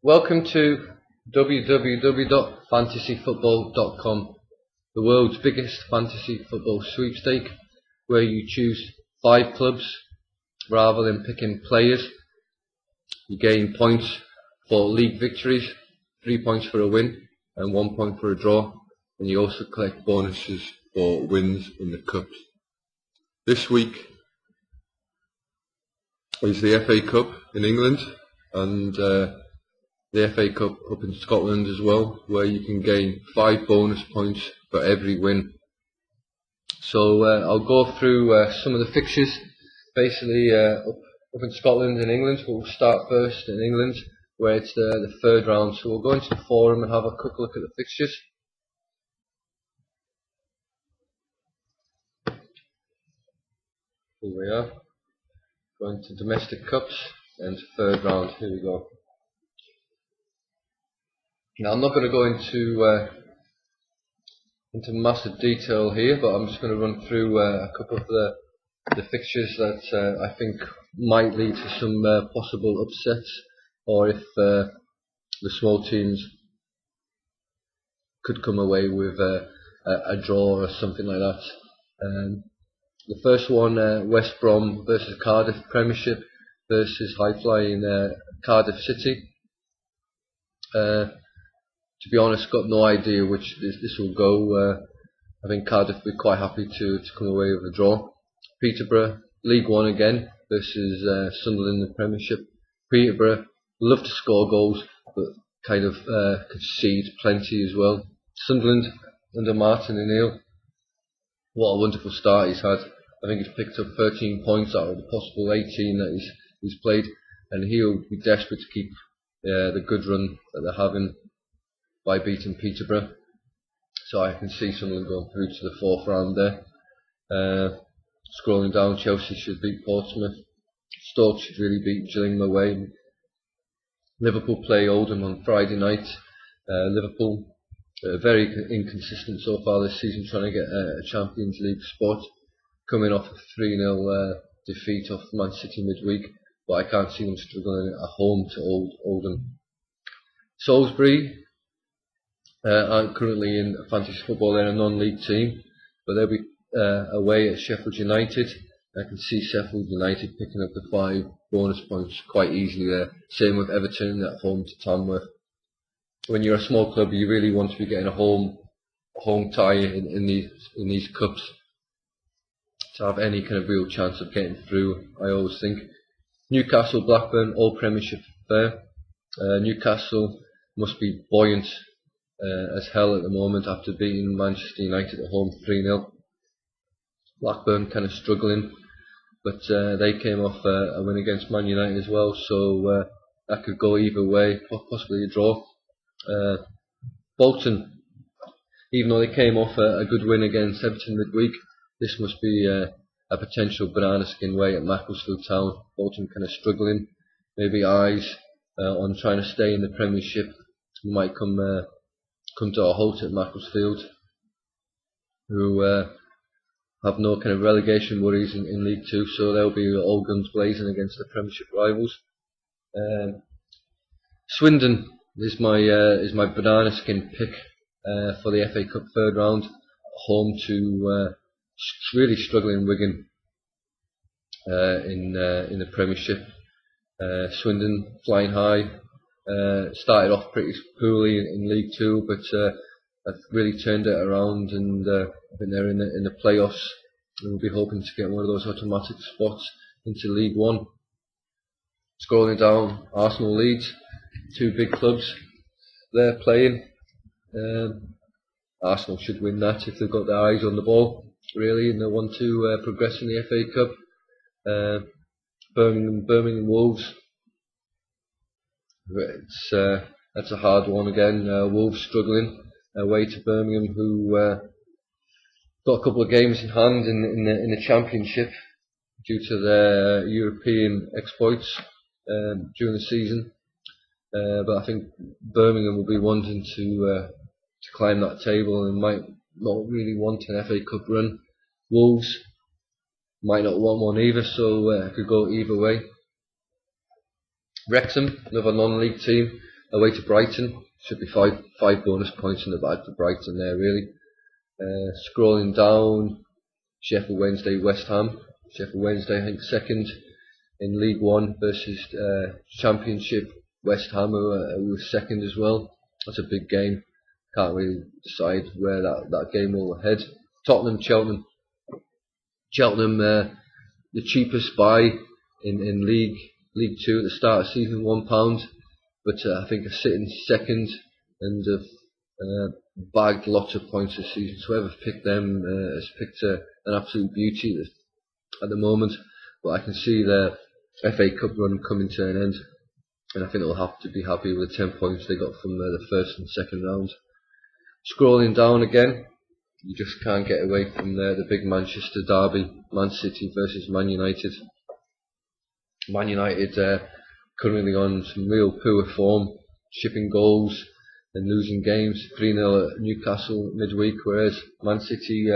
Welcome to www.fantasyfootball.com, the world's biggest fantasy football sweepstake, where you choose 5 clubs rather than picking players. You gain points for league victories, 3 points for a win and 1 point for a draw, and you also collect bonuses for wins in the cups. This week is the FA Cup in England and the FA Cup up in Scotland as well, where you can gain 5 bonus points for every win. So I'll go through some of the fixtures, basically up in Scotland and England. We'll start first in England, where it's the third round. So we'll go into the forum and have a quick look at the fixtures. Here we are, going to domestic cups and third round. Here we go. Now I'm not going to go into massive detail here, but I'm just going to run through a couple of the fixtures that I think might lead to some possible upsets, or if the small teams could come away with a draw or something like that. The first one, West Brom versus Cardiff, Premiership versus high-flying Cardiff City. To be honest, got no idea which this will go. I think Cardiff will be quite happy to come away with a draw. Peterborough, League One again, versus Sunderland in the Premiership. Peterborough love to score goals, but kind of concede plenty as well. Sunderland under Martin O'Neill, what a wonderful start he's had. I think he's picked up 13 points out of the possible 18 that he's played, and he'll be desperate to keep the good run that they're having by beating Peterborough. So I can see Sunderland going through to the fourth round there. Scrolling down, Chelsea should beat Portsmouth. Stoke should really beat Gillingham away. Liverpool play Oldham on Friday night. Liverpool very inconsistent so far this season, trying to get a Champions League spot, coming off a 3-0 defeat off Man City midweek, but I can't see them struggling at home to Oldham. Salisbury aren't currently in fantasy football. They're a non-league team, but they'll be away at Sheffield United. I can see Sheffield United picking up the 5 bonus points quite easily there. Same with Everton at home to Tamworth. When you're a small club, you really want to be getting a home tie in these cups to have any kind of real chance of getting through, I always think. Newcastle, Blackburn, all Premiership there. Newcastle must be buoyant as hell at the moment after beating Manchester United at home 3-0. Blackburn kind of struggling, but they came off a win against Man United as well, so that could go either way, possibly a draw. Bolton, even though they came off a good win against Everton midweek, this must be a potential banana skin way at Macclesfield Town. Bolton kind of struggling, maybe eyes on trying to stay in the Premiership might come to a halt at Macclesfield, who have no kind of relegation worries in League 2, so they'll be all guns blazing against the Premiership rivals. Swindon is my banana skin pick for the FA Cup third round, home to really struggling Wigan in the Premiership. Swindon flying high, started off pretty poorly in League 2, but have really turned it around, and I think they're in the playoffs, and we'll be hoping to get one of those automatic spots into League 1. Scrolling down, Arsenal Leeds, 2 big clubs they're playing. Arsenal should win that if they've got their eyes on the ball, really, and they want to progress in the FA Cup. Birmingham Wolves, that's a hard one again. Wolves struggling away to Birmingham, who got a couple of games in hand in the Championship due to their European exploits during the season. But I think Birmingham will be wanting to climb that table and might not really want an FA Cup run. Wolves might not want one either, so it could go either way. Wrexham, another non-league team, away to Brighton. Should be five bonus points in the bag for Brighton there, really. Scrolling down, Sheffield Wednesday, West Ham. Sheffield Wednesday, I think, second in League One versus Championship West Ham, who were second as well. That's a big game. Can't really decide where that game will head. Tottenham, Cheltenham. Cheltenham, the cheapest buy in League Two at the start of the season, £1. But I think are sitting second and have bagged lots of points this season. So whoever picked them has picked an absolute beauty at the moment. But I can see their FA Cup run coming to an end, and I think they'll have to be happy with the 10 points they got from the first and second round. Scrolling down again, you just can't get away from the big Manchester derby, Man City versus Man United. Man United currently on some real poor form, shipping goals and losing games. 3-0 at Newcastle midweek, whereas Man City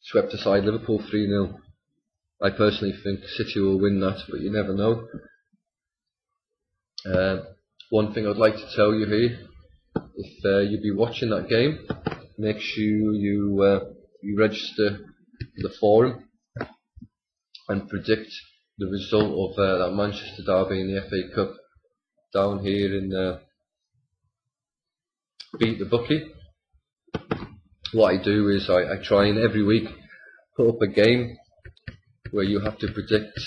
swept aside Liverpool 3-0. I personally think City will win that, but you never know. One thing I'd like to tell you here, if you'll be watching that game, make sure you register for the forum and predict the result of that Manchester derby in the FA Cup down here in Beat the Bookie. What I do is I try and every week put up a game where you have to predict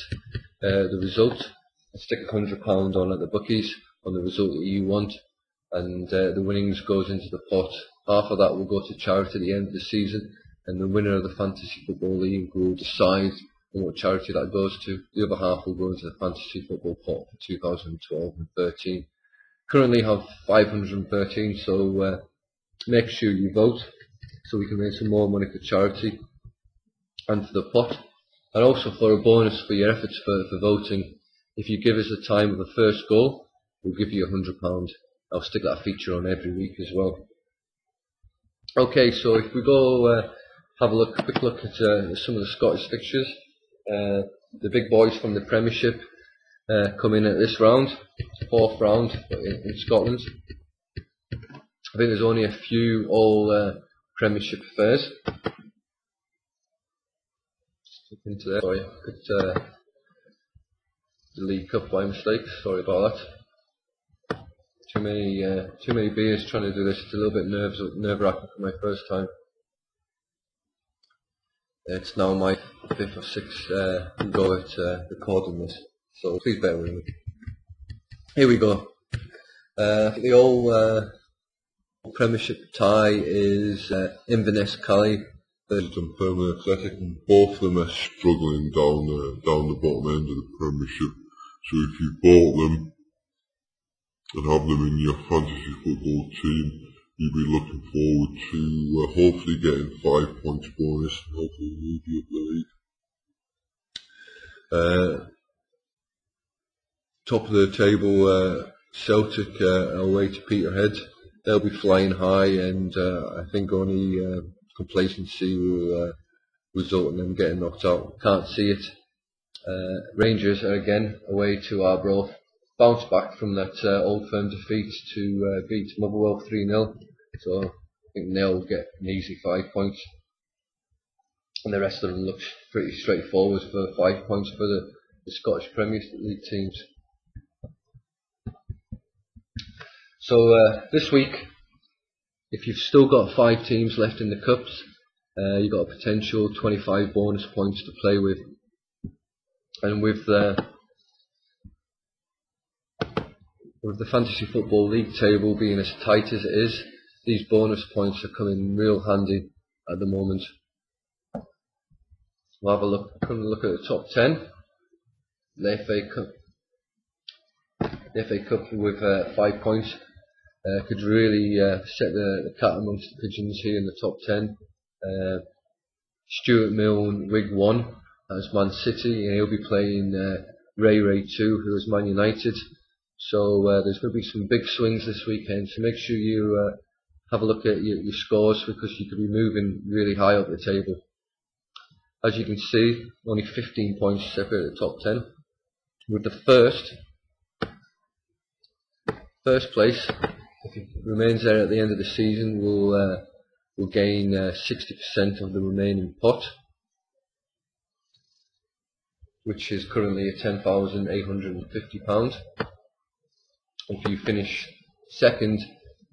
the result. I stick £100 on at the bookies on the result that you want, and the winnings goes into the pot. Half of that will go to charity at the end of the season, and the winner of the Fantasy Football League will decide on what charity that goes to. The other half will go into the Fantasy Football pot for 2012 and 13. Currently have 513, so make sure you vote so we can raise some more money for charity and for the pot. And also for a bonus for your efforts for voting, if you give us the time of the first goal, we'll give you £100. I'll stick that feature on every week as well. Okay, so if we go have a quick look at some of the Scottish fixtures. The big boys from the Premiership come in at this round, fourth round in Scotland. I think there's only a few all Premiership affairs. Into there. Sorry, I picked the League Cup by mistake. Sorry about that. Too many beers trying to do this. It's a little bit nerve-wracking for my first time. It's now my 5th or 6th go at recording this, so please bear with me. Here we go. The old Premiership tie is Inverness Cali and Premier Athletic, and both of them are struggling down the bottom end of the Premiership. So if you bought them and have them in your fantasy football team, you'll be looking forward to hopefully getting 5 points bonus and hopefully move you up the league. Top of the table, Celtic away to Peterhead. They'll be flying high, and I think only complacency will result in them getting knocked out. Can't see it. Rangers are again away to Arbroath. Bounce back from that Old Firm defeat to beat Motherwell 3-0. So I think they'll get an easy 5 points. And the rest of them looks pretty straightforward for 5 points for the Scottish Premier League teams. So this week, if you've still got 5 teams left in the Cups, you've got a potential 25 bonus points to play with. And with the Fantasy Football League table being as tight as it is, these bonus points are coming real handy at the moment. We'll have a look at the top 10. The FA Cup with 5 points could really set the cat amongst the pigeons here in the top 10. Stuart Milne, Wig 1, that's Man City, and he'll be playing Ray 2, who is Man United. So there's going to be some big swings this weekend, so make sure you have a look at your scores, because you could be moving really high up the table. As you can see, only 15 points separate at the top 10, with the first First place, if he remains there at the end of the season, will gain 60% of the remaining pot, which is currently at £10,850. If you finish second,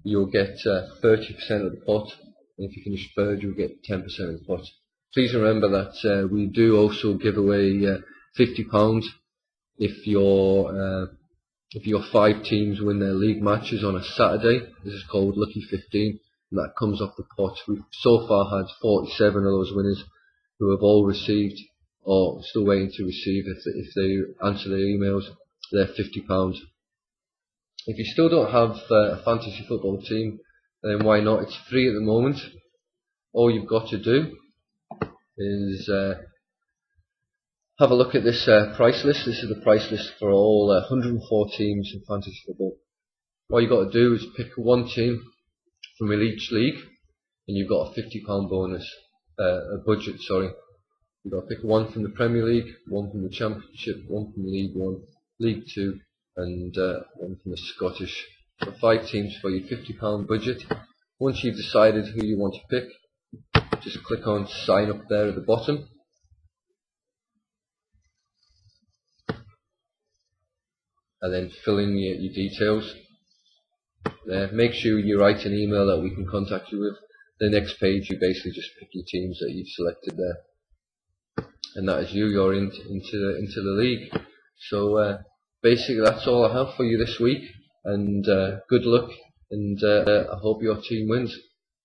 you'll get 30% of the pot, and if you finish third, you'll get 10% of the pot. Please remember that we do also give away £50 if your 5 teams win their league matches on a Saturday. This is called Lucky 15, and that comes off the pot. We've so far had 47 of those winners who have all received, or still waiting to receive if they answer their emails, their £50. If you still don't have a fantasy football team, then why not? It's free at the moment. All you've got to do is have a look at this price list. This is the price list for all 104 teams in fantasy football. All you've got to do is pick one team from each league, and you've got a £50 bonus, a budget, sorry. You've got to pick one from the Premier League, one from the Championship, one from League 1, League 2, and one from the Scottish. So 5 teams for your £50 budget. Once you've decided who you want to pick, just click on sign up there at the bottom. And then fill in your details. Make sure you write an email that we can contact you with. The next page, you basically just pick your teams that you've selected there, and that is you. You're into the league. So basically, that's all I have for you this week. And good luck. And I hope your team wins.